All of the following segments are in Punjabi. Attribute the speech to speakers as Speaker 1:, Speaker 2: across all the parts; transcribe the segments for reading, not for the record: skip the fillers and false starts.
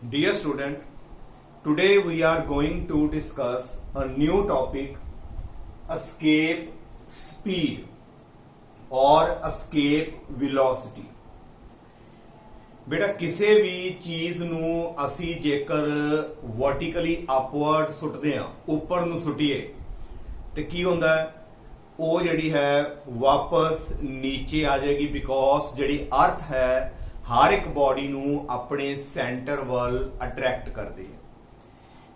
Speaker 1: Dear student, today we are going to discuss a new topic, escape speed or escape velocity. बेटा किसी भी चीज़ ਨੂੰ ਅਸੀਂ ਜੇਕਰ vertically upward ਸੁੱਟਦੇ ਆ ਉੱਪਰ ਨੂੰ ਸੁੱਟੀਏ ਤੇ ਕੀ ਹੁੰਦਾ ਹੈ ਉਹ ਜਿਹੜੀ ਹੈ ਵਾਪਸ ਨੀਚੇ ਆ ਜਾਏਗੀ ਬਿਕੋਜ਼ ਜਿਹੜੀ ਅਰਥ ਹੈ ਹਰ ਇੱਕ ਬਾਡੀ ਨੂੰ ਆਪਣੇ ਸੈਂਟਰ ਵੱਲ ਅਟਰੈਕਟ ਕਰਦੀ ਹੈ।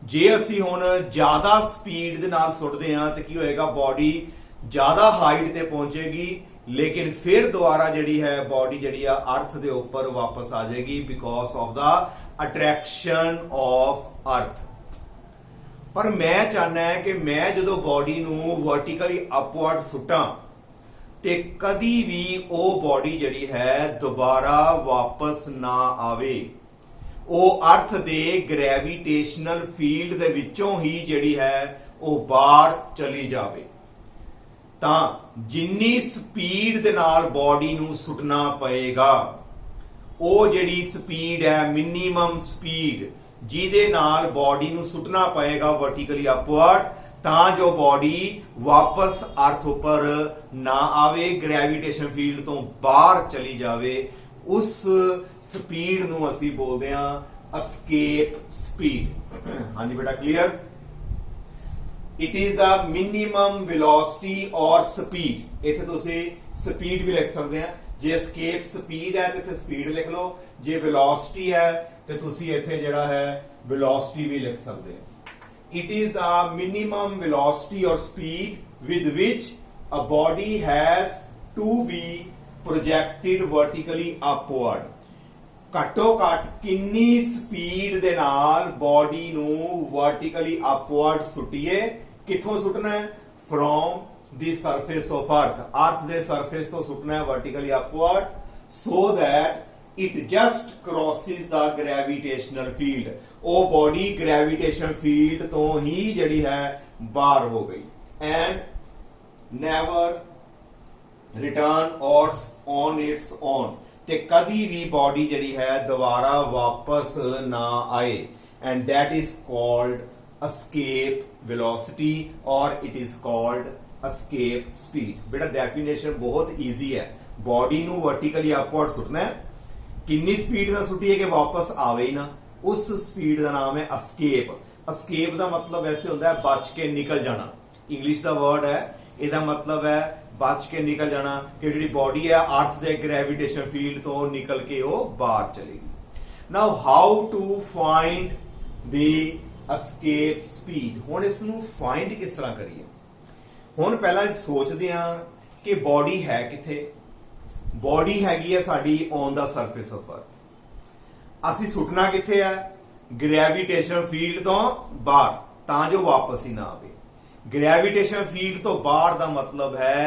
Speaker 1: ਜੇ ਅਸੀਂ ਹੁਣ ਜ਼ਿਆਦਾ ਸਪੀਡ ਦੇ ਨਾਲ ਸੁੱਟਦੇ ਹਾਂ ਤੇ ਕੀ ਹੋਏਗਾ ਬਾਡੀ ਜ਼ਿਆਦਾ ਹਾਈਟ ਤੇ ਪਹੁੰਚੇਗੀ लेकिन फिर दोबारा जी है बॉडी जी अर्थ के ऊपर वापस आ जाएगी because of the attraction of earth. पर मैं चाहना है कि मैं जो बॉडी नू वर्टिकली अपवर्ड सुटा ते कदी भी वो बॉडी जी है दोबारा वापस ना आवे, वो अर्थ दे ग्रेविटेशनल फील्ड दे विचों ही जी है वो बाहर चली जावे। ਤਾਂ ਜਿੰਨੀ ਸਪੀਡ ਦੇ ਨਾਲ ਬਾਡੀ ਨੂੰ ਸੁੱਟਣਾ ਪਏਗਾ ਉਹ ਜਿਹੜੀ ਸਪੀਡ ਹੈ ਮਿਨੀਮਮ ਸਪੀਡ ਜਿਹਦੇ ਨਾਲ ਬਾਡੀ ਨੂੰ ਸੁੱਟਣਾ ਪਏਗਾ ਵਰਟੀਕਲੀ ਅਪਵਰਡ ਤਾਂ ਜੋ ਬਾਡੀ ਵਾਪਸ ਅਰਥ ਉੱਪਰ ਨਾ ਆਵੇ, ਗ੍ਰੈਵਿਟੇਸ਼ਨ ਫੀਲਡ ਤੋਂ ਬਾਹਰ ਚਲੀ ਜਾਵੇ, ਉਸ ਸਪੀਡ ਨੂੰ ਅਸੀਂ ਬੋਲਦੇ ਹਾਂ escape speed। ਹਾਂਜੀ ਬੇਟਾ clear. It is the minimum velocity or speed। इत्थे तुसी speed भी लिख सकते हैं। जे escape speed है तो इत्थे speed लिख लो, जे velocity है तो तुसी इत्थे जिहड़ा है velocity भी लिख सकते हैं। It is the minimum velocity or speed with which a body has to be projected vertically upward। ਘੱਟੋ ਘੱਟ ਕਿੰਨੀ ਸਪੀਡ ਦੇ ਨਾਲ ਬਾਡੀ ਨੂੰ ਵਰਟੀਕਲੀ ਅਪਵਰਡ ਸੁੱਟੀਏ। ਕਿੱਥੋਂ ਸੁੱਟਣਾ ਹੈ? ਫਰੋਮ ਦੀ ਸਰਫੇਸ ਆਫ ਅਰਥ, ਅਰਥ ਦੇ ਸਰਫੇਸ ਤੋਂ ਸੁੱਟਣਾ ਹੈ vertically upward so that it just crosses the gravitational field. ਉਹ ਬਾਡੀ ਗ੍ਰੈਵਿਟੇਸ਼ਨ ਫੀਲਡ ਤੋਂ ਹੀ ਜਿਹੜੀ ਹੈ ਬਾਹਰ ਹੋ ਗਈ and never return on its own ਤੇ ਕਦੀ ਵੀ ਬਾਡੀ ਜਿਹੜੀ ਹੈ ਦੁਬਾਰਾ ਵਾਪਸ ਨਾ ਆਏ and that is called escape velocity or it is called escape speed। बेटा डेफिनेशन बहुत इजी है। बॉडी ਨੂੰ वर्टिकली अपवर्ड ਸੁੱਟਣਾ ਹੈ, ਕਿੰਨੀ ਸਪੀਡ ਨਾਲ ਸੁੱਟੀਏ ਕਿ ਵਾਪਸ ਆਵੇ ਹੀ ਨਾ, ਉਸ ਸਪੀਡ ਦਾ ਨਾਮ ਹੈ escape। escape ਦਾ ਮਤਲਬ ਐਸੇ ਹੁੰਦਾ ਹੈ ਬਚ ਕੇ ਨਿਕਲ ਜਾਣਾ, ਇੰਗਲਿਸ਼ ਦਾ ਵਰਡ ਹੈ, ਇਹਦਾ ਮਤਲਬ ਹੈ बच के निकल जाना कि जी बॉडी है अर्थ के ग्रेविटेशन फील्ड तो निकल के वो बाहर चलेगी। Now how to find the escape speed. हुण इसनूं फाइंड किस तरह करिए? हुण पहला सोचते हैं कि बॉडी है किथे। बॉडी हैगी है साडी on the surface of earth. असीं सुटना किथे है? ग्रेविटेशन फील्ड तो बाहर तां जो वापस ही ना आवे। ग्रेविटेशन फील्ड तो बाहर का मतलब है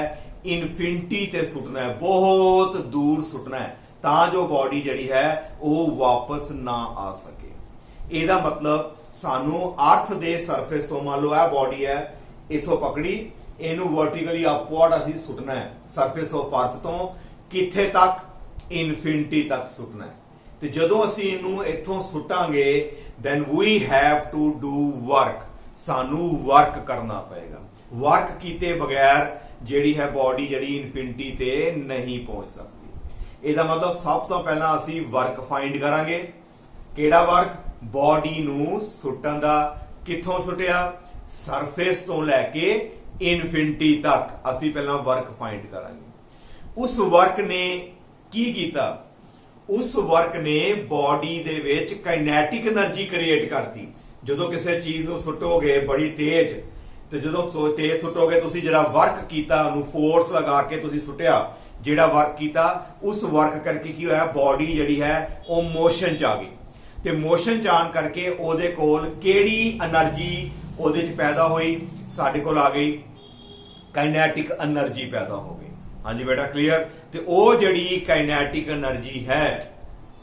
Speaker 1: इनफिनिटी ते सुटना है, बहुत दूर सुटना है तां जो बॉडी जड़ी है वो वापस ना आ सके। ਇਹਦਾ मतलब सानू अर्थ दे सरफेस तो मान लो यह बॉडी है इथों पकड़ी इनू वर्टिकली अपवर्ड असी सुटना है सरफेस ऑफ अर्थ तो किथे तक? इनफिनिटी तक सुटना है। ते जदों असी इनू इथों सुटांगे then we have to do work। सानू वर्क करना पएगा। वर्क कीते बगैर ਜਿਹੜੀ ਹੈ ਬੋਡੀ ਜਿਹੜੀ ਇਨਫਿਨਿਟੀ ਤੇ ਨਹੀਂ ਪਹੁੰਚ ਸਕਦੀ। ਇਹਦਾ ਮਤਲਬ ਸਭ ਤੋਂ ਪਹਿਲਾਂ ਅਸੀਂ ਵਰਕ ਫਾਈਂਡ ਕਰਾਂਗੇ। ਕਿਹੜਾ ਵਰਕ? ਬੋਡੀ ਨੂੰ ਸੁੱਟਣ ਦਾ। ਕਿੱਥੋਂ ਸੁੱਟਿਆ? ਸਰਫੇਸ ਤੋਂ ਲੈ ਕੇ ਇਨਫਿਨਿਟੀ ਤੱਕ ਅਸੀਂ ਪਹਿਲਾਂ ਵਰਕ ਫਾਈਂਡ ਕਰਾਂਗੇ। ਉਸ ਵਰਕ ਨੇ ਕੀ ਕੀਤਾ? ਉਸ ਵਰਕ ਨੇ ਬੋਡੀ ਦੇ ਵਿੱਚ ਕਾਈਨੈਟਿਕ એનર્ਜੀ ਕ੍ਰੀਏਟ ਕਰਤੀ। ਜਦੋਂ ਕਿਸੇ ਚੀਜ਼ ਨੂੰ ਸੁੱਟੋਗੇ ਬੜੀ ਤੇਜ਼ ਤੇ ਜਦੋਂ ਤੇਜ਼ ਸੁੱਟੋਗੇ ਤੁਸੀਂ ਜਿਹੜਾ ਵਰਕ ਕੀਤਾ ਉਹਨੂੰ ਫੋਰਸ ਲਗਾ ਕੇ ਤੁਸੀਂ ਸੁੱਟਿਆ, ਜਿਹੜਾ ਵਰਕ ਕੀਤਾ ਉਸ ਵਰਕ ਕਰਕੇ ਕੀ ਹੋਇਆ ਬੋਡੀ ਜਿਹੜੀ ਹੈ ਉਹ ਮੋਸ਼ਨ ਚ ਆ ਗਈ ਤੇ ਮੋਸ਼ਨ ਚ ਆਉਣ ਕਰਕੇ ਉਹਦੇ ਕੋਲ ਕਿਹੜੀ એનર્ਜੀ ਉਹਦੇ ਚ ਪੈਦਾ ਹੋਈ? ਸਾਡੇ ਕੋਲ ਆ ਗਈ ਕਾਈਨੈਟਿਕ એનર્ਜੀ ਪੈਦਾ ਹੋ ਗਈ। ਹਾਂਜੀ ਬੇਟਾ ਕਲੀਅਰ। ਤੇ ਉਹ ਜਿਹੜੀ ਕਾਈਨੈਟਿਕ એનર્ਜੀ ਹੈ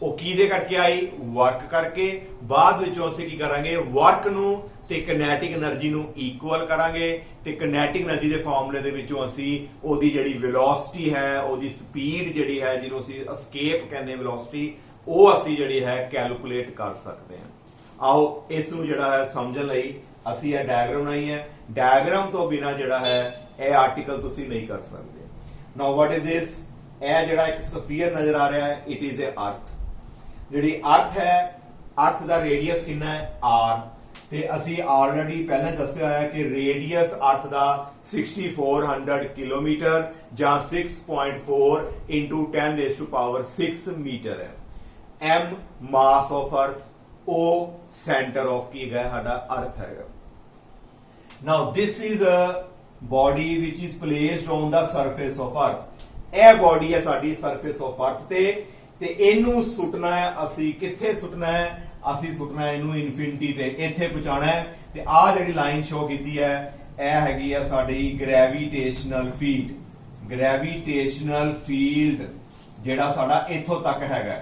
Speaker 1: ਉਹ ਕਿਹਦੇ ਕਰਕੇ ਆਈ? ਵਰਕ ਕਰਕੇ। ਬਾਅਦ ਵਿੱਚੋਂ ਅਸੀਂ ਕੀ ਕਰਾਂਗੇ? ਵਰਕ ਨੂੰ ਤੇ ਕਾਈਨੈਟਿਕ એનર્ਜੀ ਨੂੰ ਇਕੁਅਲ ਕਰਾਂਗੇ ਤੇ ਕਾਈਨੈਟਿਕ એનર્ਜੀ ਦੇ ਫਾਰਮੂਲੇ ਦੇ ਵਿੱਚੋਂ ਅਸੀਂ ਉਹਦੀ ਜਿਹੜੀ ਵੈਲੋਸਿਟੀ ਹੈ ਉਹਦੀ ਸਪੀਡ ਜਿਹੜੀ ਹੈ ਜਿਹਨੂੰ ਅਸੀਂ ਐਸਕੇਪ ਕਹਿੰਦੇ ਵੈਲੋਸਿਟੀ ਉਹ ਅਸੀਂ ਜਿਹੜੀ ਹੈ ਕੈਲਕੂਲੇਟ ਕਰ ਸਕਦੇ ਹਾਂ। ਆਓ ਇਸ ਨੂੰ ਜਿਹੜਾ ਹੈ ਸਮਝਣ ਲਈ ਅਸੀਂ ਇਹ ਡਾਇਗਰਾਮ ਬਣਾਈ ਹੈ। ਡਾਇਗਰਾਮ ਤੋਂ ਬਿਨਾ ਜਿਹੜਾ ਹੈ ਇਹ ਆਰਟੀਕਲ ਤੁਸੀਂ ਨਹੀਂ ਕਰ ਸਕਦੇ। ਨਾਓ ਵਾਟ ਇਜ਼ ਦਿਸ? ਇਹ ਜਿਹੜਾ ਇੱਕ ਸਫੀਅਰ ਨਜ਼ਰ ਆ ਰਿਹਾ ਹੈ, ਇਟ ਇਜ਼ ਅ ਅਰਥ। ਜਿਹੜੀ ਅਰਥ ਹੈ, ਅਰਥ ਦਾ ਰੇਡੀਅਸ ਕਿੰਨਾ ਹੈ? r। ਤੇ ਅਸੀਂ ਆਲਰੇਡੀ ਪਹਿਲਾਂ ਦੱਸਿਆ ਹੋਇਆ ਕਿ ਰੇਡੀਅਸ ਅਰਥ ਦਾ 6400 ਕਿਲੋਮੀਟਰ ਜਾਂ 6.4 into 10 raised to power 6 metre ਹੈ। m mass of earth, o centre of ਕੀ ਹੈਗਾ ਸਾਡਾ ਅਰਥ ਹੈਗਾ। Now this is a body which is placed on the surface of earth. ਇਹ ਬੋਡੀ ਹੈ ਸਾਡੀ ਸਰਫੇਸ ਆਫ ਅਰਥ ਤੇ ਇਹਨੂੰ ਸੁੱਟਣਾ ਹੈ ਅਸੀਂ ਕਿੱਥੇ ਸੁੱਟਣਾ ਹੈ? ਅਸੀਂ ਸੁੱਟਣਾ ਹੈ ਇਹਨੂੰ ਇਨਫਿਨਿਟੀ ਤੇ, ਇੱਥੇ ਪਹੁੰਚਾਣਾ ਹੈ। ਤੇ ਆਹ ਜਿਹੜੀ ਲਾਈਨ ਸ਼ੋ ਕੀਤੀ ਹੈ ਇਹ ਹੈਗੀ ਆ ਸਾਡੀ ਗ੍ਰੈਵੀਟੇਸ਼ਨਲ ਫੀਲਡ। ਗ੍ਰੈਵੀਟੇਸ਼ਨਲ ਫੀਲਡ ਜਿਹੜਾ ਸਾਡਾ ਇੱਥੋਂ ਤੱਕ ਹੈਗਾ,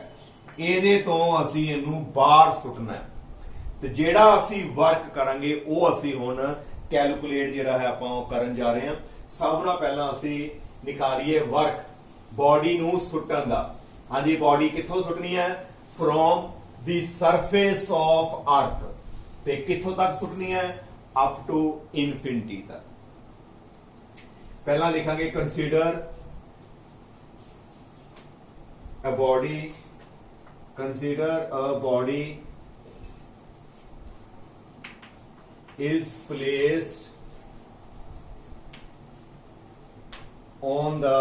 Speaker 1: ਇਹਦੇ ਤੋਂ ਅਸੀਂ ਇਹਨੂੰ ਬਾਹਰ ਸੁੱਟਣਾ ਹੈ। ਤੇ ਜਿਹੜਾ ਅਸੀਂ ਵਰਕ ਕਰਾਂਗੇ ਉਹ ਅਸੀਂ ਹੁਣ ਕੈਲਕੂਲੇਟ ਜਿਹੜਾ ਹੈ ਆਪਾਂ ਉਹ ਕਰਨ ਜਾ ਰਹੇ ਹਾਂ। ਸਭ ਤੋਂ ਪਹਿਲਾਂ ਅਸੀਂ ਨਿਕਾਲੀਏ ਵਰਕ ਬੋਡੀ ਨੂੰ ਸੁੱਟਣ ਦਾ। ਹਾਂਜੀ, ਬੋਡੀ ਕਿੱਥੋਂ ਸੁੱਟਣੀ ਹੈ? ਫਰੋਮ ਦੀ ਸਰਫੇਸ ਆਫ ਅਰਥ। ਤੇ ਕਿੱਥੋਂ ਤੱਕ ਸੁੱਟਣੀ ਹੈ? ਅਪ ਟੂ ਇਨਫਿਨਿਟੀ ਤੱਕ। ਪਹਿਲਾਂ ਲਿਖਾਂਗੇ consider a body, consider a body is placed on the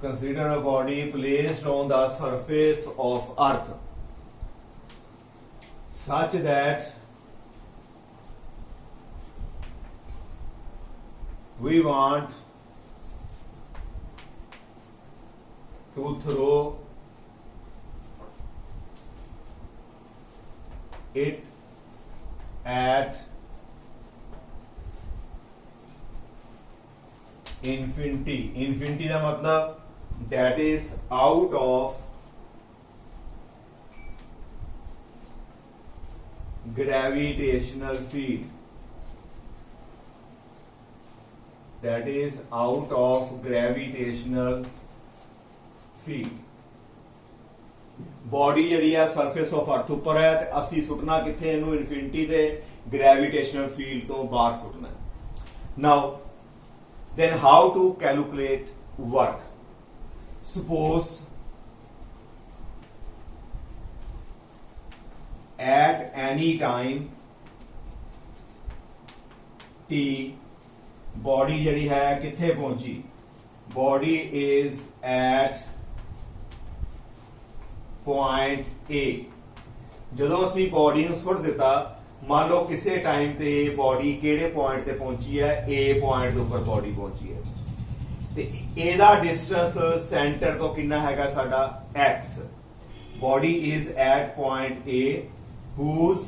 Speaker 1: consider a body placed on the surface of earth such that we want to throw it at infinity। infinity का मतलब that is out of gravitational field, that is out of gravitational field। Body ਜਿਹੜੀ ਆ ਸਰਫੇਸ ਆਫ ਅਰਥ ਉੱਪਰ ਹੈ ਤੇ ਅਸੀਂ ਸੁੱਟਣਾ ਕਿੱਥੇ ਇਹਨੂੰ? ਇਨਫਿਨਿਟੀ ਤੇ ਗ੍ਰੈਵੀਟੇਸ਼ਨਲ ਫੀਲਡ ਤੋਂ ਬਾਹਰ ਸੁੱਟਣਾ। ਨਾਓ then how to calculate work? Suppose at any time t body ਜਿਹੜੀ ਹੈ ਕਿੱਥੇ ਪਹੁੰਚੀ? body is at point A। ਜਦੋਂ ਅਸੀਂ ਬੋਡੀ ਨੂੰ ਸੁੱਟ ਦਿੱਤਾ, ਮੰਨ ਲਓ ਕਿਸੇ ਟਾਈਮ ਤੇ ਬੋਡੀ ਕਿਹੜੇ ਪੁਆਇੰਟ ਤੇ ਪਹੁੰਚੀ ਹੈ? A ਪੁਆਇੰਟ ਦੇ ਉੱਪਰ ਬੋਡੀ ਪਹੁੰਚੀ ਹੈ ਤੇ ਇਹਦਾ ਡਿਸਟੈਂਸ ਸੈਂਟਰ ਤੋਂ ਕਿੰਨਾ ਹੈਗਾ ਸਾਡਾ? x। Body is at point A whose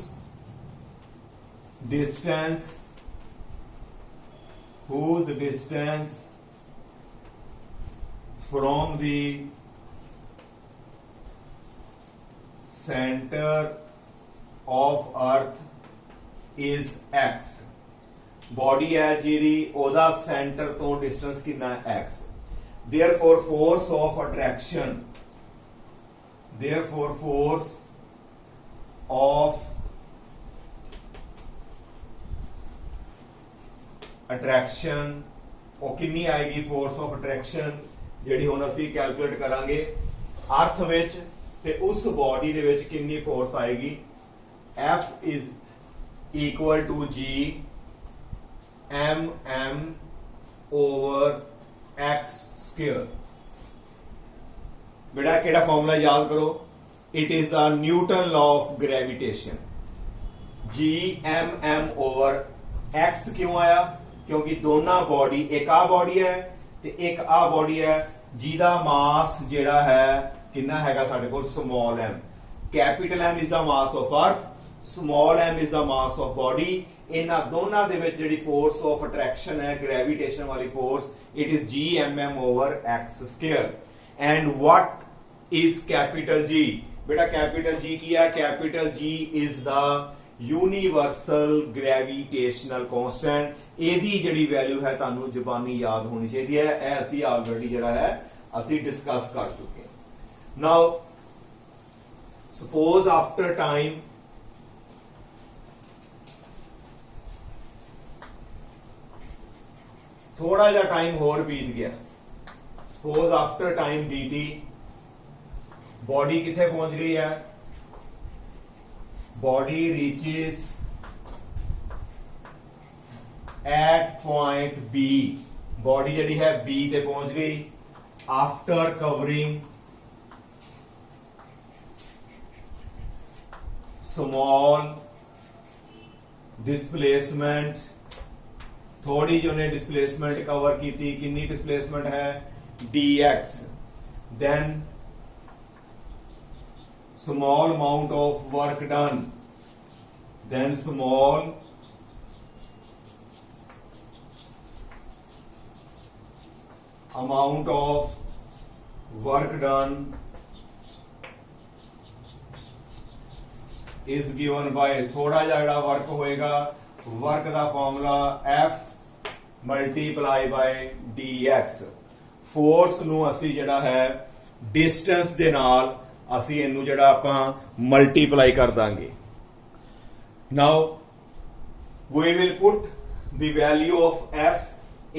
Speaker 1: distance from the center of earth is x। body है ਜਿਹੜੀ ਉਹਦਾ center ਤੋਂ distance ਕਿੰਨਾ ਹੈ? x। therefore force of attraction ਉਹ ਕਿੰਨੀ ਆਏਗੀ? force of attraction ਜਿਹੜੀ ਹੁਣ ਅਸੀਂ ਕੈਲਕੂਲੇਟ ਕਰਾਂਗੇ ਅਰਥ ਵਿੱਚ ਤੇ ਉਸ ਬੋਡੀ ਦੇ ਵਿੱਚ ਕਿੰਨੀ ਫੋਰਸ ਆਏਗੀ? F is equal to G mm over x square। बेटा केड़ा फॉर्मूला याद करो? It is the Newton law of gravitation. G mm over x क्यों आया? क्योंकि दोनों बॉडी, एक आ बॉडी है ते एक आ बॉडी है जिहदा मास जेड़ा है कितना हैगा साडे कोल? Small m। Capital M is the mass of earth, small m is the mass of body. इन्हां दोनों दे विच जिहड़ी फोर्स ऑफ अट्रैक्शन है, ग्रेविटेशन वाली force, it is G mm over x square। And what is capital G? बेटा कैपिटल G की है? Capital G is the universal gravitational constant. ਇਹਦੀ ਜਿਹੜੀ ਵੈਲਿਊ ਹੈ ਤੁਹਾਨੂੰ ਜ਼ਬਾਨੀ ਯਾਦ ਹੋਣੀ ਚਾਹੀਦੀ ਹੈ। ਇਹ ਅਸੀਂ ਆਲਰੇਡੀ ਜਿਹੜਾ ਹੈ ਅਸੀਂ ਡਿਸਕਸ ਕਰ ਚੁੱਕੇ ਹਾਂ। ਨਾਓ ਸਪੋਜ਼ ਆਫਟਰ ਟਾਈਮ थोड़ा जा टाइम होर बीत गया, suppose after time dt body किथे पहुंच गई है, body reaches at point B, body जड़ी है बी ते पहुंच गई आफ्टर कवरिंग स्मॉल डिस्प्लेसमेंट। थोड़ी जो ने डिस्प्लेसमेंट कवर की थी, कितनी डिस्प्लेसमेंट है dx, then small amount of work done, then small amount of work done is given by, थोड़ा जड़ा वर्क होएगा, वर्क का formula F multiply by dx। Force ਨੂੰ ਅਸੀਂ ਜਿਹੜਾ ਹੈ डिस्टेंस ਦੇ ਨਾਲ ਅਸੀਂ ਇਹਨੂੰ ਜਿਹੜਾ ਆਪਾਂ ਮਲਟੀਪਲਾਈ ਕਰ ਦਾਂਗੇ। ਨਾਓ we will put the value of F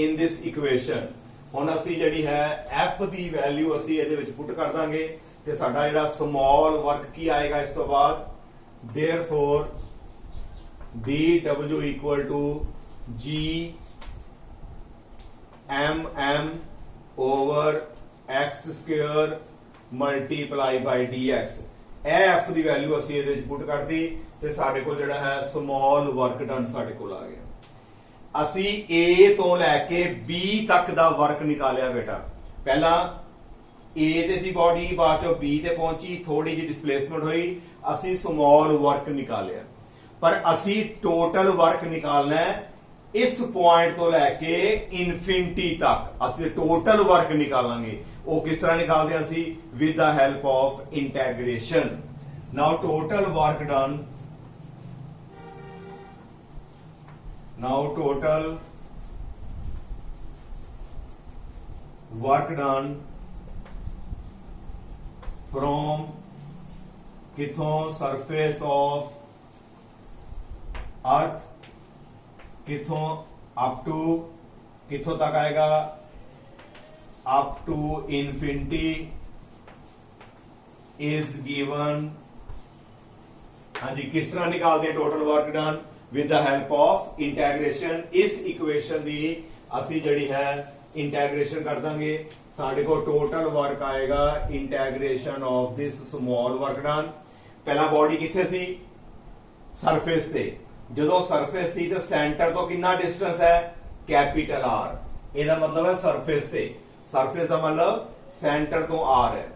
Speaker 1: in this equation। ਹੁਣ ਅਸੀਂ ਜਿਹੜੀ ਹੈ F ਦੀ ਵੈਲਿਊ ਅਸੀਂ ਇਹਦੇ ਵਿੱਚ ਪੁੱਟ ਕਰ ਦਾਂਗੇ ਤੇ ਸਾਡਾ ਜਿਹੜਾ ਸਮਾਲ ਵਰਕ ਕੀ ਆਏਗਾ ਇਸ ਤੋਂ ਬਾਅਦ, therefore dw equal to g mm over x square multiply by dx। ਇਹ f ਦੀ ਵੈਲਿਊ ਅਸੀਂ ਇਹਦੇ ਵਿੱਚ ਪੁੱਟ ਕਰਤੀ ਤੇ ਸਾਡੇ ਕੋਲ ਜਿਹੜਾ ਹੈ ਸਮਾਲ ਵਰਕ ਡਨ ਸਾਡੇ ਕੋਲ ਆ ਗਿਆ। ਅਸੀਂ a ਤੋਂ ਲੈ ਕੇ b ਤੱਕ ਦਾ ਵਰਕ ਨਿਕਾਲਿਆ ਬੇਟਾ। ਪਹਿਲਾਂ a ਤੇ ਸੀ ਬॉडी, ਬਾਅਦ ਚੋਂ b ਤੇ ਪਹੁੰਚੀ, ਥੋੜੀ ਜਿਹੀ ਡਿਸਪਲੇਸਮੈਂਟ ਹੋਈ, ਅਸੀਂ ਸਮਾਲ ਵਰਕ ਨਿਕਾਲਿਆ। ਪਰ ਅਸੀਂ ਟੋਟਲ ਵਰਕ ਨਿਕਾਲਣਾ ਹੈ ਇਸ ਪੁਆਇੰਟ ਤੋਂ ਲੈ ਕੇ ਇਨਫਿਨਿਟੀ ਤੱਕ ਅਸੀਂ ਟੋਟਲ ਵਰਕ ਨਿਕਾਲਾਂਗੇ। ਉਹ ਕਿਸ ਤਰ੍ਹਾਂ ਨਿਕਾਲਦੇ ਹਾਂ ਅਸੀਂ, with the help of integration. Now total work done, now total work done from ਕਿਥੋਂ, ਸਰਫੇਸ ਆਫ अर्थ, किथों अप टू, किथों तक आएगा up to infinity is given. हाँ जी, किस तरह निकालते हैं total work done, with the help of integration. इस इक्वेशन दी असी जड़ी है इंटैग्रेशन कर देंगे, साढ़े को टोटल वर्क आएगा integration of this small work done. पहला बॉडी किथे सी, सरफेस ते, ਜਦੋਂ ਸਰਫੇਸ ਸੀ ਤਾਂ ਸੈਂਟਰ ਤੋਂ ਕਿੰਨਾ ਡਿਸਟੈਂਸ ਹੈ, ਕੈਪੀਟਲ R। ਇਹਦਾ ਮਤਲਬ ਹੈ ਸਰਫੇਸ ਤੇ, ਸਰਫੇਸ ਦਾ ਮਤਲਬ ਸੈਂਟਰ ਤੋਂ R ਹੈ।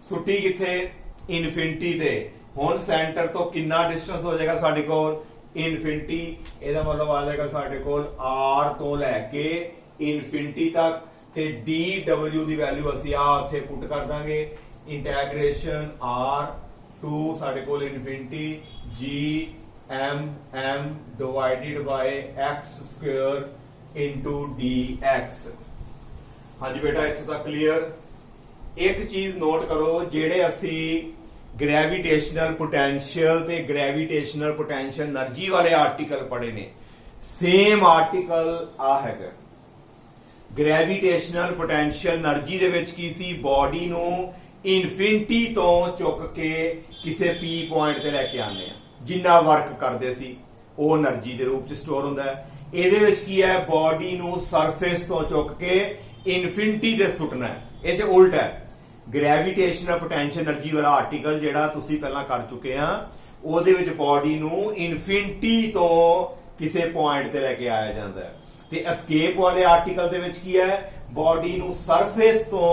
Speaker 1: ਸੁੱਟੀ ਕਿੱਥੇ, ਇਨਫਿਨਿਟੀ ਤੇ। ਹੁਣ ਸੈਂਟਰ ਤੋਂ ਕਿੰਨਾ ਡਿਸਟੈਂਸ ਹੋ ਜਾਏਗਾ ਸਾਡੇ ਕੋਲ, ਇਨਫਿਨਿਟੀ। ਇਹਦਾ ਮਤਲਬ ਆ ਜਾਏਗਾ ਸਾਡੇ ਕੋਲ R ਤੋਂ ਲੈ ਕੇ ਇਨਫਿਨਿਟੀ ਤੱਕ, ਤੇ dw ਦੀ ਵੈਲਿਊ ਅਸੀਂ ਆ ਉੱਥੇ ਪੁੱਟ ਕਰ ਦਾਂਗੇ, ਇੰਟੈਗ੍ਰੇਸ਼ਨ R ਟੂ ਸਾਡੇ ਕੋਲ infinity g m divided by x square into dx। हाँ जी बेटा, इत्थे तक क्लियर। एक चीज नोट करो, जेड़े असी ग्रेविटेशनल पोटेंशियल ते ग्रेविटेशनल पोटेंशियल एनर्जी वाले आर्टिकल पढ़े ने, सेम आर्टिकल आ है। ग्रेविटेशनल पोटेंशियल एनर्जी दे विच की सी, बॉडी नू इनफिनिटी तो चुक के किसी p पॉइंट ते लेके आने आ, जिन्ना वर्क करते सी वो एनर्जी के रूप च स्टोर होंदा है। ਇਹਦੇ ਵਿੱਚ ਕੀ ਹੈ, बॉडी ਨੂੰ सरफेस तो चुक के इनफिनिटी ते सुटना है। ਇਹ ਤੇ उल्ट है। ग्रेविटेशनल पोटेंशियल एनर्जी वाला आर्टिकल ਜਿਹੜਾ ਤੁਸੀਂ ਪਹਿਲਾਂ ਕਰ ਚੁੱਕੇ ਆ, ਉਹਦੇ ਵਿੱਚ बॉडी ਨੂੰ इनफिनिटी तो ਕਿਸੇ ਪੁਆਇੰਟ ਤੇ ਲੈ ਕੇ ਆਇਆ ਜਾਂਦਾ ਹੈ। ਤੇ ਐਸਕੇਪ ਵਾਲੇ ਆਰਟੀਕਲ ਦੇ ਵਿੱਚ ਕੀ ਹੈ, बॉडी ਨੂੰ सरफेस तो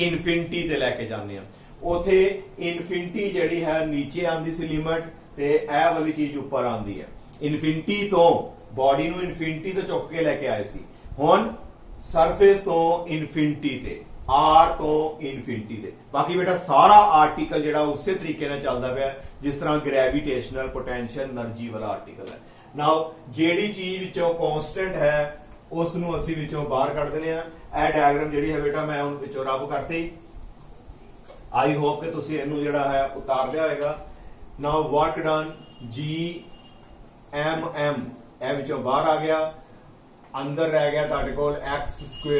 Speaker 1: इनफिनिटी ਤੇ ਲੈ ਕੇ ਜਾਂਦੇ ਆ। ਉਥੇ इनफिनिटी ਜਿਹੜੀ ਹੈ ਨੀਚੇ ਆਂਦੀ ਸੀ ਲਿਮਟ, ਤੇ ਇਹ ਵਾਲੀ ਚੀਜ਼ ਉੱਪਰ ਆਂਦੀ ਹੈ। ਇਨਫਿਨਿਟੀ ਤੋਂ बॉडी ਨੂੰ ਇਨਫਿਨਿਟੀ ਤੋਂ ਚੁੱਕ ਕੇ ਲੈ ਕੇ ਆਏ ਸੀ, ਹੁਣ ਸਰਫੇਸ ਤੋਂ ਇਨਫਿਨਿਟੀ ਤੇ। r तो ਇਨਫਿਨਿਟੀ ਦੇ। ਬਾਕੀ ਬੇਟਾ ਸਾਰਾ ਆਰਟੀਕਲ ਜਿਹੜਾ ਉਸੇ ਤਰੀਕੇ ਨਾਲ ਚੱਲਦਾ ਪਿਆ ਜਿਸ ਤਰ੍ਹਾਂ ਗ੍ਰੈਵਿਟੇਸ਼ਨਲ ਪੋਟੈਂਸ਼ੀਅਲ એનર્ਜੀ ਵਾਲਾ ਆਰਟੀਕਲ ਹੈ। ਨਾਓ ਜਿਹੜੀ ਚੀਜ਼ ਵਿੱਚੋਂ ਕਨਸਟੈਂਟ ਹੈ ਉਸ ਨੂੰ ਅਸੀਂ ਵਿੱਚੋਂ ਬਾਹਰ ਕੱਢ ਦਿੰਦੇ ਆ। ਇਹ ਡਾਇਗਰਾਮ ਜਿਹੜੀ ਹੈ ਬੇਟਾ ਮੈਂ ਹੁਣ ਵਿੱਚੋਂ ਰੱਬ ਕਰਤੀ। ਆਈ ਹੋਪ ਕਿ ਤੁਸੀਂ ਇਹਨੂੰ ਜਿਹੜਾ ਹੈ ਉਤਾਰ ਲਿਆ ਹੋਵੇਗਾ। ਨਾਓ ਵਰਕ ਡਨ GMM ਇਹ ਵਿੱਚੋਂ ਬਾਹਰ ਆ ਗਿਆ। अंदर रह गया तुहाडे कोल x²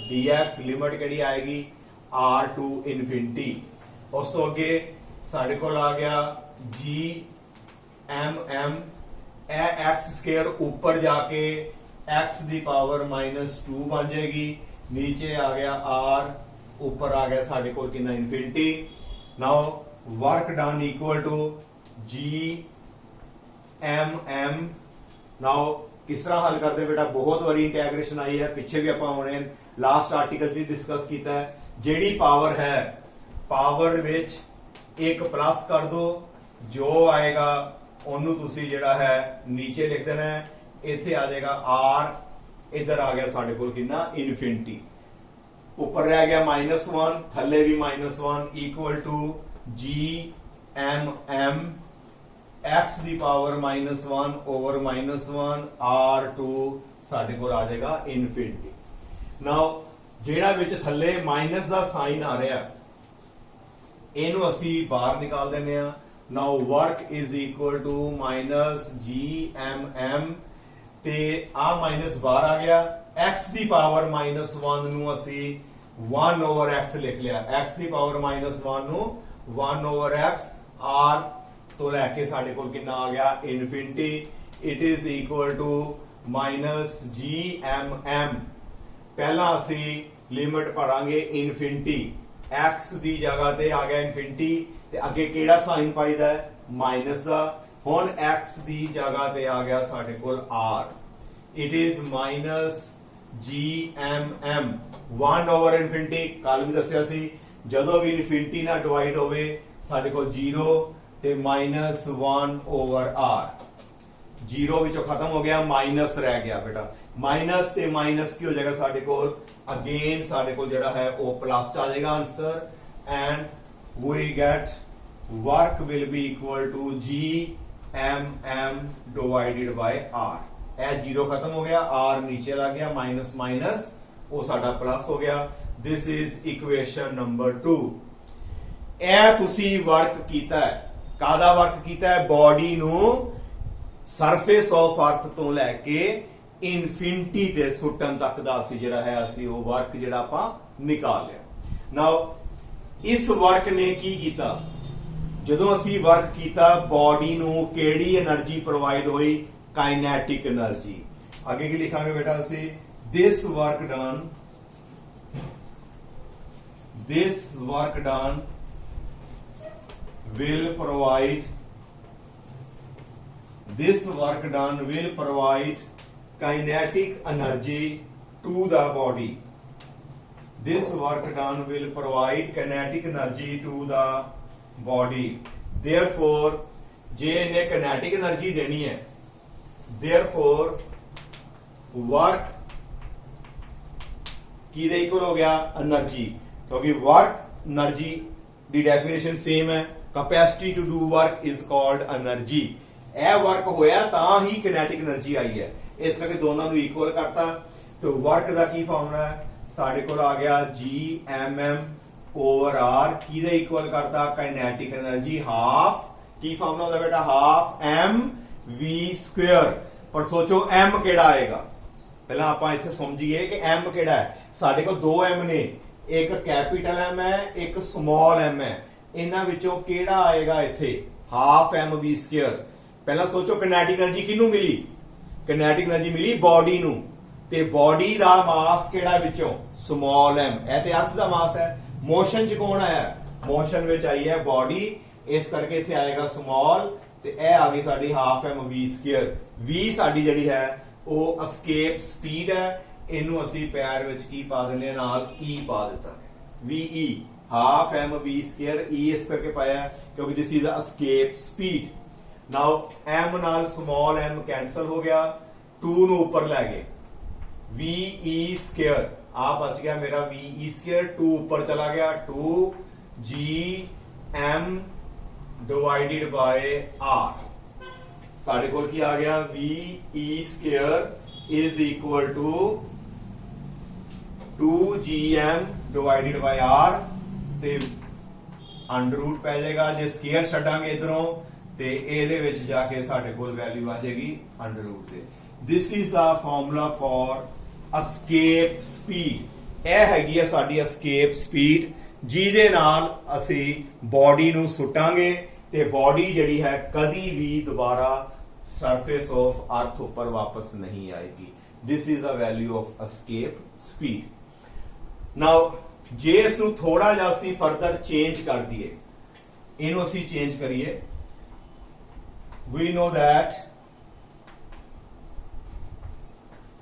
Speaker 1: dx लिमिट किहड़ी आएगी r टू इनफिनिटी। उस तो अगे साडे कोल आ गया GMM x² ऊपर जाके x दी पावर -2 बन जाएगी। नीचे आ गया r ऊपर आ गया साडे कोल कितना infinity. Now work done equal to GMM। Now किस तरह हल करते बेटा बहुत बारी इंटैग्रेशन आई है पिछे भी आपां हुणे लास्ट आर्टिकल भी डिस्कस किया है। जेडी पावर है पावर विच एक प्लस कर दो जो आएगा ओनू तुसी जेड़ा है नीचे लिख देना है। इत्थे आ जाएगा r इधर आ गया साडे कोल कितना इनफिनिटी। ऊपर रह गया -1 थल्ले भी -1 equal to GMM x the power -1 over -1 r2 साडे कोल आ जाएगा इनफिनिटी। नाउ जेड़ा विच थल्ले माइनस दा साइन आ रहा इनू असी बाहर निकाल देने आ। Now work is equal to -GMM ते आ माइनस बाहर आ गया। x दी पावर -1 नू असी 1 ओवर x लिख लिया। x दी पावर -1 नू 1 ओवर x r तो लैके साडे कोल कितना आ गया infinity. It is equal to -GMM। पहला असी लिमिट भरांगे इनफिनिटी x दी जगह ते आ गया इनफिनिटी ते अगे केड़ा साइन पाईदा है माइनस दा। हुण x दी जगह ते आ गया साडे कोल r। It is -GMM 1 over infinity. कल भी दस्सिया सी जदों भी इनफिनिटी ना डिवाइड होवे साडे कोल 0 ते -1 ओवर r। 0 विचों खत्म हो गया माइनस रह गया बेटा। माइनस ते माइनस की हो जाएगा साडे कोल अगेन साडे कोल जेड़ा है वो प्लस आ जाएगा answer. And we get work will be equal to GMM divided by r। ए 0 खत्म हो गया r नीचे लग गया माइनस माइनस वो साडा प्लस हो गया। This is equation number 2। ए तुसी वर्क कीता है कादा वर्क किया है बॉडी नू सरफेस ऑफ अर्थ तो लैके इनफिनिटी ते सुटन तक दा असी जिहड़ा है असी वो वर्क जिहड़ा आपां निकाल लिया। नाउ इस वर्क ने की कीता जदों असी वर्क किया बॉडी नू केड़ी एनर्जी प्रोवाइड हुई काइनेटिक एनर्जी। आगे की लिखांगे बेटा असी this work done will provide kinetic energy to the body। this work done will provide kinetic energy to the body। therefore जे इन्हें kinetic energy देनी है therefore work की दे इक्वल हो गया एनर्जी क्योंकि वर्क एनर्जी दी डेफिनेशन सेम है। Capacity to do work is called energy. ए वर्क होया तां ही किनेटिक एनर्जी आई है इस करके दोनों नू इक्वल करता। तो वर्क दा की फॉर्मूला है साडे कोल आ गया GMM ओवर r की दे इक्वल करता काइनेटिक एनर्जी हाफ की फॉर्मूला होता बेटा हाफ mv²। पर सोचो m केड़ा आएगा पहला आपां इत्थे समझिए कि m केड़ा है। साडे कोल 2 m ने एक कैपिटल M है एक स्मॉल m है। इन्हां विचों केड़ा आएगा इत्थे हाफ mv²। पहला सोचो किनेटिक एनर्जी किनू मिली किनेटिक एनर्जी मिली बॉडी नू ते बॉडी दा मास केड़ा विचों स्मॉल m। ए ते अर्थ दा मास है। मोशन च कौन आया मोशन विच आई है बॉडी इस करके इत्थे आएगा स्मॉल ते ए आ गई साडी हाफ mv²। v साडी जिहड़ी है वो एस्केप स्पीड है। इनू असी पैर विच की पा दिंदे नाल e पा दिता ve हाफ mv² e इस करके पाया क्योंकि this is escape speed. Now m नाल स्मॉल m कैंसल हो गया 2 नू ऊपर लै गए ve² आ बच गया मेरा वी स्क्वायर, 2 ऊपर चला गया 2gm डिवाइडेड बाय आर। साढ़े कोल की आ गया V square is equal to 2gm divided by R ते अंडर रूट पै जाएगा। जे स्केयर छड्डांगे इधरों ते ਇਹਦੇ ਵਿੱਚ ਜਾ ਕੇ ਸਾਡੇ ਕੋਲ ਵੈਲਿਊ ਆ ਜਾਏਗੀ ਅੰਡਰ ਰੂਟ ਦੇ। This is the formula for escape speed। ਇਹ ਹੈਗੀ ਹੈ ਸਾਡੀ escape speed ਜਿਹਦੇ ਨਾਲ ਅਸੀਂ ਬਾਡੀ ਨੂੰ ਸੁੱਟਾਂਗੇ ਤੇ ਬਾਡੀ ਜਿਹੜੀ ਹੈ ਕਦੀ ਵੀ ਦੁਬਾਰਾ ਸਰਫੇਸ ਆਫ ਅਰਥ ਉੱਪਰ ਵਾਪਸ ਨਹੀਂ ਆਏਗੀ। This is the value of escape speed। ਨਾਓ ਜੇ ਇਸ ਨੂੰ ਥੋੜਾ ਜਿਹਾ ਅਸੀਂ ਫਰਦਰ ਚੇਂਜ ਕਰ ਦਈਏ, ਇਹਨੂੰ ਅਸੀਂ ਚੇਂਜ ਕਰੀਏ, we know that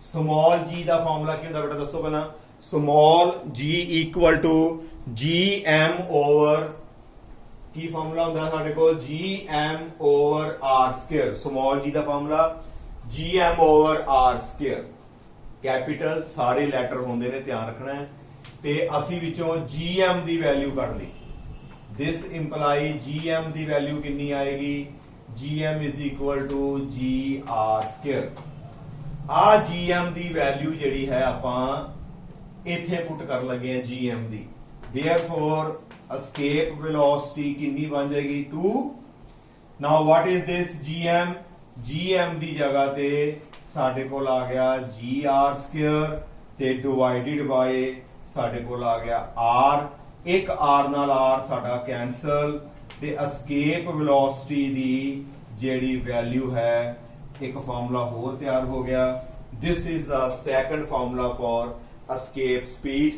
Speaker 1: small g ਦਾ ਫਾਰਮੂਲਾ ਕੀ ਹੁੰਦਾ ਬੇਟਾ ਦੱਸੋ ਪਹਿਲਾਂ। small g equal to gm over ਕੀ ਫਾਰਮੂਲਾ ਹੁੰਦਾ ਸਾਡੇ ਕੋਲ gm over r square। small g ਦਾ formula gm over r square। Capital ਸਾਰੇ ਲੈਟਰ ਹੁੰਦੇ ਨੇ, ਧਿਆਨ ਰੱਖਣਾ ਹੈ। ਤੇ ਅਸੀਂ ਵਿੱਚੋਂ gm ਦੀ ਵੈਲਿਊ ਕੱਢ ਲਈ। this imply gm the value ਕਿੰਨੀ ਆਏਗੀ, gm is equal to gr square। ਆ gm ਦੀ ਵੈਲਿਊ ਜਿਹੜੀ ਹੈ ਆਪਾਂ ਇੱਥੇ ਪੁੱਟ ਕਰਨ ਲੱਗੇ ਆ gm ਦੀ। therefore escape velocity ਕਿੰਨੀ ਬਣ ਜਾਏਗੀ 2। now what is this gm? gm ਦੀ ਜਗ੍ਹਾ ਤੇ ਸਾਡੇ ਕੋਲ ਆ ਗਿਆ gr square ਤੇ ਡਿਵਾਈਡਡ ਬਾਈ ਸਾਡੇ ਕੋਲ ਆ ਗਿਆ r। ਇੱਕ r ਨਾਲ r ਸਾਡਾ ਕੈਂਸਲ ਤੇ escape velocity ਦੀ ਜਿਹੜੀ ਵੈਲਿਊ ਹੈ ਇੱਕ ਫਾਰਮੂਲਾ ਹੋਰ ਤਿਆਰ ਹੋ ਗਿਆ। this is the second formula for escape speed।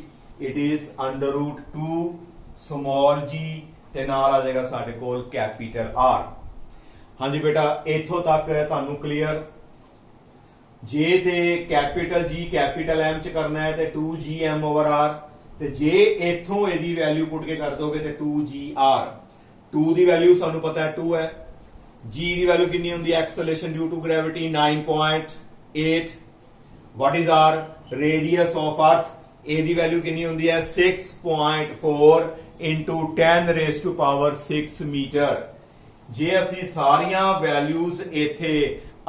Speaker 1: it is under root 2 small g ਤੇ ਨਾਲ ਆ ਜਾਏਗਾ ਸਾਡੇ ਕੋਲ ਕੈਪੀਟਲ R। ਹਾਂਜੀ ਬੇਟਾ ਇੱਥੋਂ ਤੱਕ ਤੁਹਾਨੂੰ ਕਲੀਅਰ। ਜੇ ਤੇ ਕੈਪੀਟਲ G ਕੈਪੀਟਲ M ਚ ਕਰਨਾ ਹੈ ਤੇ 2gm over r ਤੇ ਜੇ ਇੱਥੋਂ ਇਹਦੀ ਵੈਲਿਊ ਪੁੱਟ ਕੇ ਕਰ ਦੋਗੇ ਤੇ 2gr। 2 ਦੀ ਵੈਲਿਊ ਸਾਨੂੰ ਪਤਾ ਹੈ 2 ਹੈ। g ਦੀ ਵੈਲਿਊ ਕਿੰਨੀ ਹੁੰਦੀ ਹੈ acceleration due to gravity 9.8। what is r? radius of earth। ਇਹਦੀ ਵੈਲਿਊ ਕਿੰਨੀ ਹੁੰਦੀ ਹੈ 6.4 into 10 raised to power 6 metre. ਜੇ ਅਸੀਂ ਸਾਰੀਆਂ ਵੈਲਿਊਜ਼ ਇੱਥੇ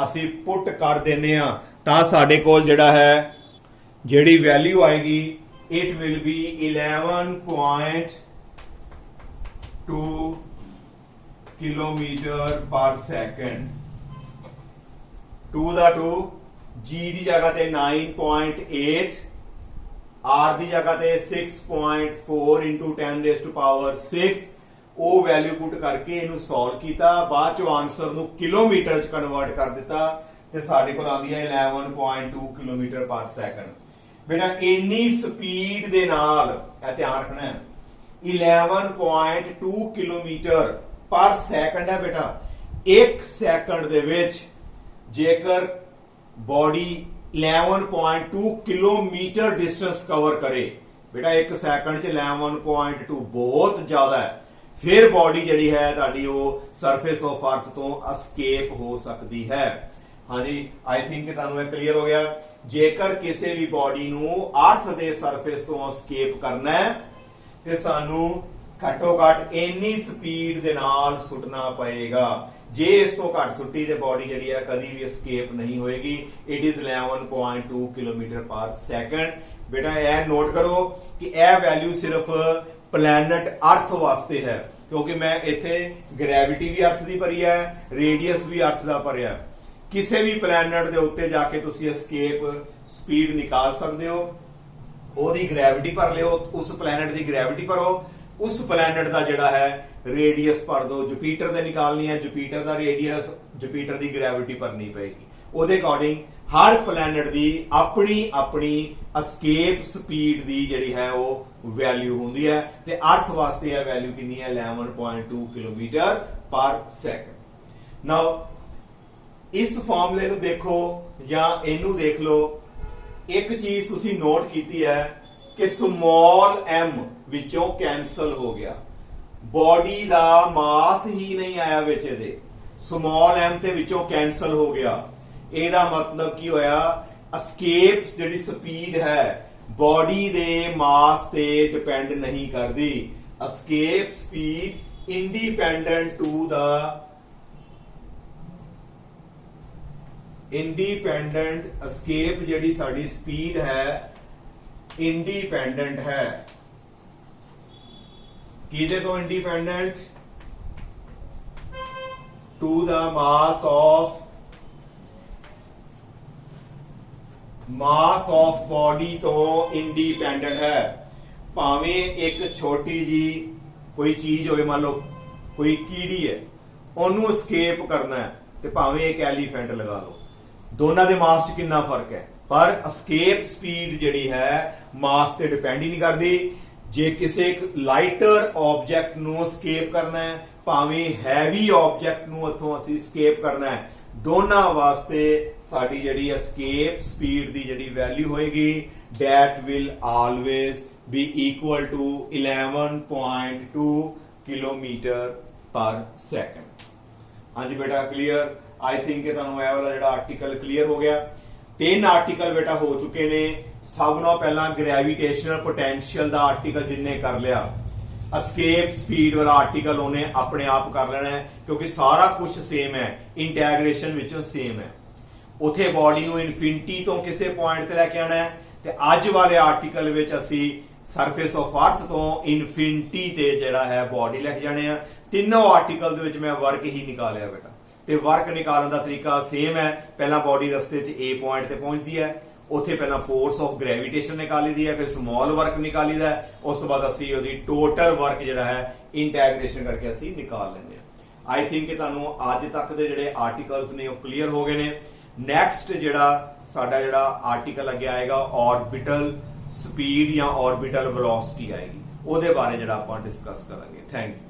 Speaker 1: ਅਸੀਂ ਪੁੱਟ ਕਰ ਦਿੰਨੇ ਆ ਤਾਂ ਸਾਡੇ ਕੋਲ ਜਿਹੜਾ ਹੈ ਜਿਹੜੀ ਵੈਲਿਊ ਆਏਗੀ it will be 11.2 kilometer per second। 2 the 2 g ਦੀ ਜਗ੍ਹਾ ਤੇ 9.8 r ਦੀ ਜਗ੍ਹਾ ਤੇ 6.4 into 10 raised to power 6। ਉਹ ਵੈਲਿਊ ਪੁੱਟ ਕਰਕੇ ਇਹਨੂੰ ਸੋਲਵ ਕੀਤਾ, ਬਾਅਦ ਚੋਂ ਆਨਸਰ ਨੂੰ ਕਿਲੋਮੀਟਰ ਚ ਕਨਵਰਟ ਕਰ ਦਿੱਤਾ ਤੇ ਸਾਡੇ ਕੋਲ ਆਉਂਦੀ ਹੈ 11.2 ਕਿਲੋਮੀਟਰ ਪਰ ਸੈਕਿੰਡ। ਬੇਟਾ ਇੰਨੀ ਸਪੀਡ ਦੇ ਨਾਲ ਇਹ ਧਿਆਨ ਰੱਖਣਾ ਹੈ 11.2 ਕਿਲੋਮੀਟਰ ਪਰ ਸੈਕਿੰਡ ਹੈ ਬੇਟਾ। 1 ਸੈਕਿੰਡ ਦੇ ਵਿੱਚ ਜੇਕਰ ਬਾਡੀ 11.2 ਕਿਲੋਮੀਟਰ ਡਿਸਟੈਂਸ ਕਵਰ ਕਰੇ ਬੇਟਾ 1 ਸੈਕਿੰਡ ਚ 11.2 ਬਹੁਤ ਜ਼ਿਆਦਾ ਹੈ। ਫਿਰ ਬਾਡੀ ਜਿਹੜੀ ਹੈ ਤੁਹਾਡੀ ਉਹ ਸਰਫੇਸ ਆਫ ਅਰਥ ਤੋਂ escape ਹੋ ਸਕਦੀ ਹੈ। ਹਾਂਜੀ ਆਈ ਥਿੰਕ ਤੁਹਾਨੂੰ ਇਹ ਕਲੀਅਰ ਹੋ ਗਿਆ। ਜੇਕਰ ਕਿਸੇ ਵੀ ਬਾਡੀ ਨੂੰ ਅਰਥ ਦੇ ਸਰਫੇਸ ਤੋਂ escape ਕਰਨਾ ਹੈ ਤੇ ਸਾਨੂੰ ਘੱਟੋ ਘੱਟ ਇੰਨੀ ਸਪੀਡ ਦੇ ਨਾਲ ਸੁੱਟਣਾ ਪਏਗਾ। ਜੇ ਇਸ ਤੋਂ ਘੱਟ ਸੁੱਟੀ ਤੇ ਬਾਡੀ ਜਿਹੜੀ ਹੈ ਕਦੀ ਵੀ escape ਨਹੀਂ ਹੋਏਗੀ। ਇਟ ਇਜ਼ 11.2 ਕਿਲੋਮੀਟਰ ਪਰ ਸੈਕਿੰਡ। ਬੇਟਾ ਇਹ ਨੋਟ ਕਰੋ ਕਿ ਇਹ ਵੈਲਿਊ ਸਿਰਫ ਪਲੈਨਟ ਅਰਥ ਵਾਸਤੇ ਹੈ ਕਿਉਂਕਿ ਮੈਂ ਇੱਥੇ ਗ੍ਰੈਵਿਟੀ ਵੀ ਅਰਥ ਦੀ ਭਰੀ ਹੈ, ਰੇਡੀਅਸ ਵੀ ਅਰਥ ਦਾ ਭਰਿਆ। ਕਿਸੇ ਵੀ ਪਲੈਨਟ ਦੇ ਉੱਤੇ ਜਾ ਕੇ ਤੁਸੀਂ escape ਸਪੀਡ ਨਿਕਾਲ ਸਕਦੇ ਹੋ। ਉਹਦੀ ਗ੍ਰੈਵਿਟੀ ਭਰ ਲਿਓ, ਉਸ ਪਲੈਨਟ ਦੀ ਗ੍ਰੈਵਿਟੀ ਭਰੋ, ਉਸ ਪਲੈਨਟ ਦਾ ਜਿਹੜਾ ਹੈ ਰੇਡੀਅਸ ਭਰ ਦੋ। ਜੁਪੀਟਰ ਦੇ ਨਿਕਾਲਣੀ ਹੈ, ਜੁਪੀਟਰ ਦਾ ਰੇਡੀਅਸ, ਜੁਪੀਟਰ ਦੀ ਗ੍ਰੈਵਿਟੀ ਭਰਨੀ ਪਏਗੀ। ਉਹਦੇ ਅਕੋਰਡਿੰਗ ਹਰ ਪਲੈਨਟ ਦੀ ਆਪਣੀ ਆਪਣੀ escape ਸਪੀਡ ਦੀ ਜਿਹੜੀ ਹੈ ਉਹ ਵੈਲਿਊ ਹੁੰਦੀ ਹੈ ਤੇ ਅਰਥ ਵਾਸਤੇ ਇਹ ਵੈਲਿਊ ਕਿੰਨੀ ਹੈ 11.2 ਕਿਲੋਮੀਟਰ ਪਰ ਸੈਕਿੰਡ। ਨਾਓ ਇਸ ਫਾਰਮੂਲੇ ਨੂੰ ਦੇਖੋ ਜਾਂ ਇਹਨੂੰ ਦੇਖ ਲਓ। ਇੱਕ ਚੀਜ਼ ਤੁਸੀਂ ਨੋਟ ਕੀਤੀ ਹੈ ਕਿ ਸਮਾਲ m ਵਿੱਚੋਂ ਕੈਂਸਲ ਹੋ ਗਿਆ, ਬਾਡੀ ਦਾ ਮਾਸ ਹੀ ਨਹੀਂ ਆਇਆ ਵਿੱਚ ਇਹਦੇ, ਸਮਾਲ m ਤੇ ਵਿੱਚੋਂ ਕੈਂਸਲ ਹੋ ਗਿਆ। ਇਹਦਾ ਮਤਲਬ ਕੀ ਹੋਇਆ escape ਜਿਹੜੀ ਸਪੀਡ ਹੈ ਬੋਡੀ ਦੇ ਮਾਸ ਤੇ ਡਿਪੈਂਡ ਨਹੀਂ ਕਰਦੀ। escape speed independent to the independent escape ਜਿਹੜੀ ਸਾਡੀ ਸਪੀਡ ਹੈ ਇੰਡੀਪੈਂਡੈਂਟ ਹੈ। ਕਿਹਦੇ ਤੋਂ ਇੰਡੀਪੈਂਡੈਂਟ? ਟੂ ਦਾ ਮਾਸ ਆਫ ਬੋਡੀ ਤੋਂ ਇੰਡੀਪੈਂਡੈਂਟ ਹੈ। ਭਾਵੇਂ ਇੱਕ ਛੋਟੀ ਜੀ ਕੋਈ ਚੀਜ਼ ਹੋਵੇ, ਮੰਨ ਲਓ ਕੋਈ ਕੀੜੀ ਹੈ, ਉਹਨੂੰ escape ਕਰਨਾ ਹੈ, ਤੇ ਭਾਵੇਂ ਇੱਕ ਐਲੀਫੈਂਟ ਲਗਾ ਲਓ, ਦੋਨਾਂ ਦੇ ਮਾਸ 'ਚ ਕਿੰਨਾ ਫਰਕ ਹੈ। ਪਰ escape speed ਜਿਹੜੀ ਹੈ ਮਾਸ ਤੇ ਡਿਪੈਂਡ ਹੀ ਨਹੀਂ ਕਰਦੀ। ਜੇ ਕਿਸੇ ਇੱਕ ਲਾਈਟਰ ਆਬਜੈਕਟ ਨੂੰ escape ਕਰਨਾ ਹੈ, ਭਾਵੇਂ ਹੈਵੀ ਆਬਜੈਕਟ ਨੂੰ ਉੱਥੋਂ ਅਸੀਂ escape ਕਰਨਾ ਹੈ, ਦੋਨਾਂ ਵਾਸਤੇ ਸਾਡੀ ਜਿਹੜੀ escape speed ਦੀ ਜਿਹੜੀ ਵੈਲਿਊ ਹੋਏਗੀ that will always be equal to 11.2 kilometre ਪਰ ਸੈਕਿੰਡ। ਹਾਂਜੀ ਬੇਟਾ ਕਲੀਅਰ? ਆਈ ਥਿੰਕ ਕਿ ਤੁਹਾਨੂੰ ਇਹ ਵਾਲਾ ਜਿਹੜਾ ਆਰਟੀਕਲ ਕਲੀਅਰ ਹੋ ਗਿਆ। 3 ਆਰਟੀਕਲ ਬੇਟਾ ਹੋ ਚੁੱਕੇ ਨੇ। ਸਭ ਨਾਲੋਂ ਪਹਿਲਾਂ ਗ੍ਰੈਵਿਟੇਸ਼ਨਲ ਪੋਟੈਂਸ਼ੀਅਲ ਦਾ ਆਰਟੀਕਲ ਜਿੰਨੇ ਕਰ ਲਿਆ, escape speed ਵਾਲਾ ਆਰਟੀਕਲ ਉਹਨੇ ਆਪਣੇ ਆਪ ਕਰ ਲੈਣਾ ਹੈ, ਕਿਉਂਕਿ ਸਾਰਾ ਕੁਝ ਸੇਮ ਹੈ, ਇੰਟੈਗ੍ਰੇਸ਼ਨ ਵਿੱਚੋਂ ਸੇਮ ਹੈ। ਉਥੇ ਬੋਡੀ ਨੂੰ ਇਨਫਿਨਿਟੀ ਤੋਂ ਕਿਸੇ ਪੁਆਇੰਟ ਤੇ ਲੈ ਕੇ ਆਣਾ ਹੈ, ਤੇ ਅੱਜ ਵਾਲੇ ਆਰਟੀਕਲ ਵਿੱਚ ਅਸੀਂ ਸਰਫੇਸ ਆਫ ਅਰਥ ਤੋਂ ਇਨਫਿਨਿਟੀ ਤੇ ਜਿਹੜਾ ਹੈ ਬੋਡੀ ਲੈ ਕੇ ਜਾਣੇ ਆ। ਤਿੰਨੋਂ ਆਰਟੀਕਲ ਦੇ ਵਿੱਚ ਮੈਂ ਵਰਕ ਹੀ ਨਿਕਾਲਿਆ ਬੇਟਾ, ਤੇ ਵਰਕ ਨਿਕਾਲਣ ਦਾ ਤਰੀਕਾ ਸੇਮ ਹੈ। ਪਹਿਲਾਂ ਬੋਡੀ ਰਸਤੇ 'ਚ A ਪੁਆਇੰਟ ਤੇ ਪਹੁੰਚਦੀ ਹੈ, ਉੱਥੇ ਪਹਿਲਾਂ ਫੋਰਸ ਆਫ ਗ੍ਰੈਵਿਟੇਸ਼ਨ ਨਿਕਾਲੀ ਦੀ ਹੈ, ਫਿਰ ਸਮਾਲ ਵਰਕ ਨਿਕਾਲੀਦਾ ਹੈ, ਉਸ ਤੋਂ ਬਾਅਦ ਅਸੀਂ ਉਹਦੀ ਟੋਟਲ ਵਰਕ ਜਿਹੜਾ ਹੈ ਇੰਟੈਗ੍ਰੇਸ਼ਨ ਕਰਕੇ ਅਸੀਂ ਨਿਕਾਲ ਲੈਂਦੇ ਹਾਂ। ਆਈ ਥਿੰਕ ਕਿ ਤੁਹਾਨੂੰ ਅੱਜ ਤੱਕ ਦੇ ਜਿਹੜੇ ਆਰਟੀਕਲਸ ਨੇ ਉਹ ਕਲੀਅਰ ਹੋ ਗਏ ਨੇ। ਨੈਕਸਟ ਜਿਹੜਾ ਸਾਡਾ ਜਿਹੜਾ ਆਰਟੀਕਲ ਅੱਗੇ ਆਏਗਾ ਆਰਬਿਟਲ ਸਪੀਡ ਜਾਂ ਆਰਬਿਟਲ ਵੈਲੋਸਿਟੀ ਆਏਗੀ, ਉਹਦੇ ਬਾਰੇ ਜਿਹੜਾ ਆਪਾਂ ਡਿਸਕਸ ਕਰਾਂਗੇ। Thank you.